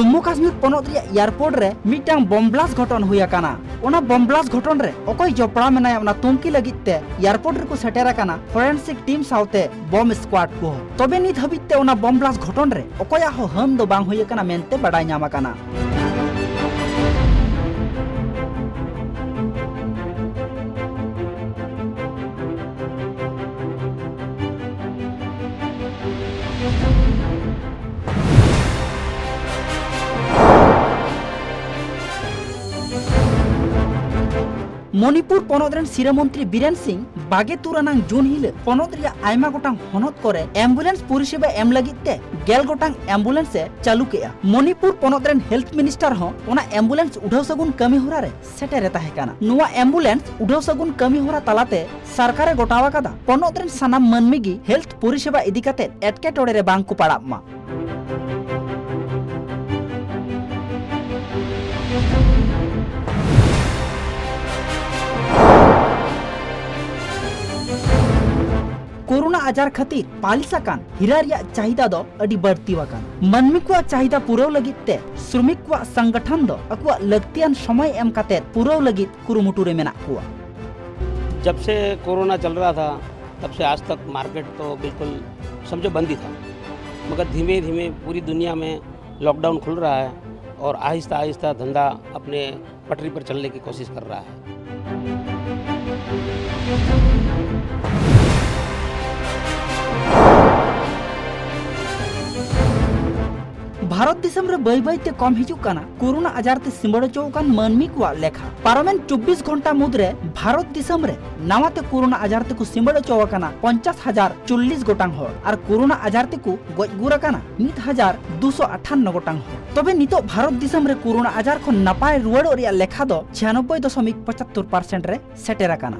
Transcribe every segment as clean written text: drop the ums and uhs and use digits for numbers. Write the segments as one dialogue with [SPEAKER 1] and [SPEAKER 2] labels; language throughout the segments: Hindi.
[SPEAKER 1] जम्मू काश्मीर पनत एयरपोर्ट रे मिटांग बम ब्लास्ट घटन हुई आकाना। ओना बम ब्लास्ट घटन रे ओकय जपड़ा मेनाया ओना तुमकी लगित ते एयरपोर्ट रे को सेटेर आकाना फोरेंसिक टीम साउते बम स्क्वाड को। तबे नित हबित ते ओना बम ब्लास्ट घटन रे ओकया हो हम दो बांग हुई आकाना मेनते बडाय नाम आकाना। मणिपुर पनत सिरामंत्री बीरेन सिंह बागे तुरानांग जून हिले पनत आयमा गोटांग हनत करे एम्बुलेंस परिसेबा एम लगिते गेल गोटांग एम्बुलेंस ए चालू केया। मणिपुर पनत हेल्थ मिनिस्टर हो ओना एम्बुलेंस उठाव सगुन कमी होरा रे सेटेरे ताहे काना। नुवा एम्बुलेंस उठाव सगुन कमी होरा तालाते सरकारे गोटावा कादा पनत सानाम मानमिगी हेल्थ परिसेबा इदी काते एटकेटोड़े रे बांग को पड़ामा। कोरोना आजार खातिर पालिसाकान हीरा रिया चाहिदा दो अडी बढ़ती वाकान। मनमी को चाहिदा पुराव लगित ते श्रमिक को संगठन दो अकुआ लगतियान समय एम काते पुराव लगित कुरुमुटुरे मेना हुआ।
[SPEAKER 2] जब से कोरोना चल रहा था तब से आज तक मार्केट तो बिल्कुल समझो बंद ही था, मगर धीमे धीमे पूरी दुनिया में लॉकडाउन खुल रहा है और आहिस्ता आहिस्ता धंधा अपने पटरी पर चलने की कोशिश कर रहा है।
[SPEAKER 1] भारत दिसम रे बई बई ते कम हिजुक काना कोरोना आजार ते सिंबड़ चौकान मानमी को लेखा। पारमेन 24 घंटा मुद्रे भारत दिसम रे नावाते कोरोना आजार ते को सिंबड़ चौकाना 50,040 गोटांग हो और कोरोना आजार ते को गजगुरा काना 1,258 गोटांग हो। तबे नितो भारत दिसम रे कोरोना आजार को नपाय रुवाड़ो रिया लेखा दो 96.75% रे सेटेरा काना।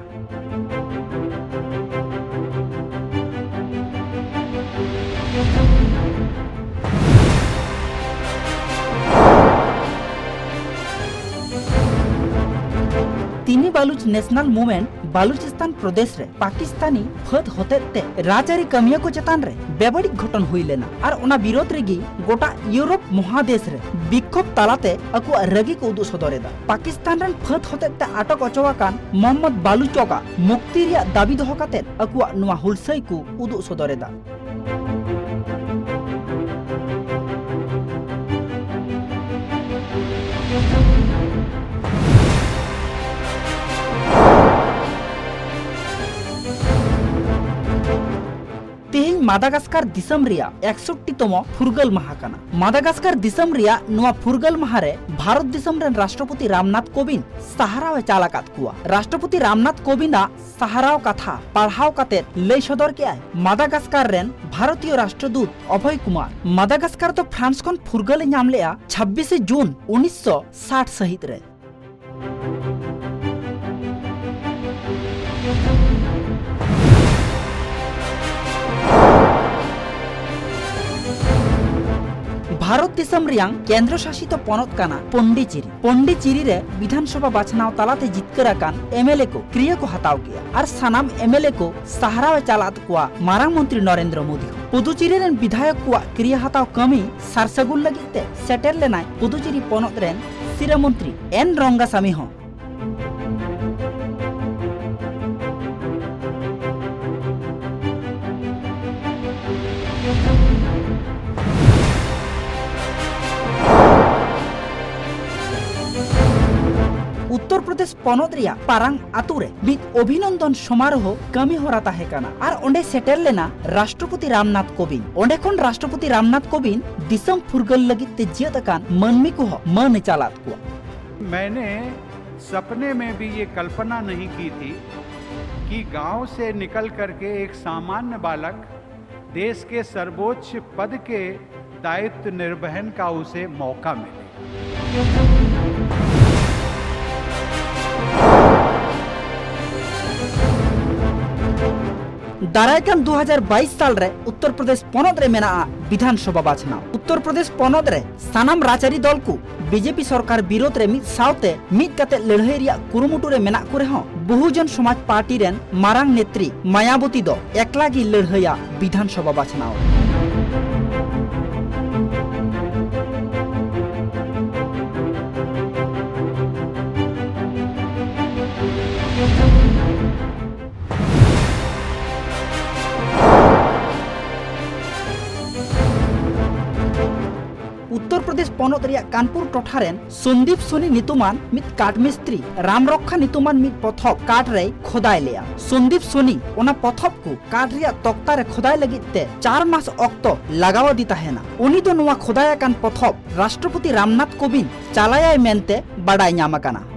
[SPEAKER 1] तीनी बालूच नेशनल मूवमेंट बालूचिस्तान प्रदेश रे पाकिस्तानी फद होते ते राजारी कमिया को चेतान रे बेबड़ी घटन हुई लेना और ओना विरोध रेगी गोटा यूरोप महादेश रे विक्षोभ तालाते अकु रगी को उदु सदरेदा। पाकिस्तान रन फद होते ते आटक अचवाकान मोहम्मद बालूचोका मुक्ति रिया दाबी दोहो काते अकु नुवा हुलसई को उदु सदरेदा। तेहिं मादागास्कार दिसम रिया 61तम फुरगल माहा काना। मादागास्कार दिसम रिया नुवा फुरगल माहा रे भारत दिसम रेन राष्ट्रपति रामनाथ कोविंद सहाराव चालाकात कुआ। राष्ट्रपति रामनाथ कोविंदा सहाराव कथा पढ़ाव काते लई सदर के आय मादागास्कार रेन भारतीय राष्ट्रदूत अभय कुमार। मादागास्कार तो फ्रांस कोन फुरगल नाम लेया 26 जून 1960 सहित रे। भारत दिसम रियांग केंद्र शासित पनत काना पंडिचेरी रे विधानसभा बाछनाव तालाते जितकर आकान एमएलए को क्रिया को हताव किया और सानाम एमएलए को सहाराव चालात कुआ मारांग मंत्री नरेंद्र मोदी। पुदुचेरी रेन विधायक कुआ क्रिया हताव कमी सारसगुन लगिते सेटेर लेनाय पुदुचेरी पनत रेन सिरा मंत्री एन रंगासामी हो। उत्तर प्रदेश पनत रिया पारांग आतुरे मित अभिनंदन समारोह कमी होरा ताहे काना और ओंडे सेटेर लेना राष्ट्रपति रामनाथ कोविंद। ओंडे खन राष्ट्रपति रामनाथ कोविंद दिसम फुरगल लगित ते जियतकान मनमी को मन चालात को।
[SPEAKER 3] मैंने सपने में भी ये कल्पना नहीं की थी कि गांव से निकल करके एक सामान्य बालक देश के सर्वोच्च पद के दायित्व निर्वहन का उसे मौका मिले।
[SPEAKER 1] दारायकान 2022 साल रे उत्तर प्रदेश पनत रे मेना विधानसभा बाछना। उत्तर प्रदेश पनत रे सानाम राजआरी दल को बीजेपी सरकार विरोध रे मित सावते मित काते लड़ाई रिया कुरुमुटु रे मेना को रेहो बहुजन समाज पार्टी रेन मारांग नेत्री मायावती दो एकला गी लड़ाईया विधानसभा बाछना। पनोत रिया कानपुर टोठारेन संदीप सोनी नितुमान मित काट मिस्त्री रामरक्षा नितुमान मित पथप काट रे खोदाय लेया। संदीप सोनी ओना पथप को काट रिया तख्ता रे खोदाय लगिते 4 मास अक्तो लगाव दी ताहेना। उनी दो नोआ खोदाय कान पथप राष्ट्रपति रामनाथ कोविंद चालायाय मेनते बाडाय ᱧᱟᱢ ᱟᱠᱟᱱᱟ।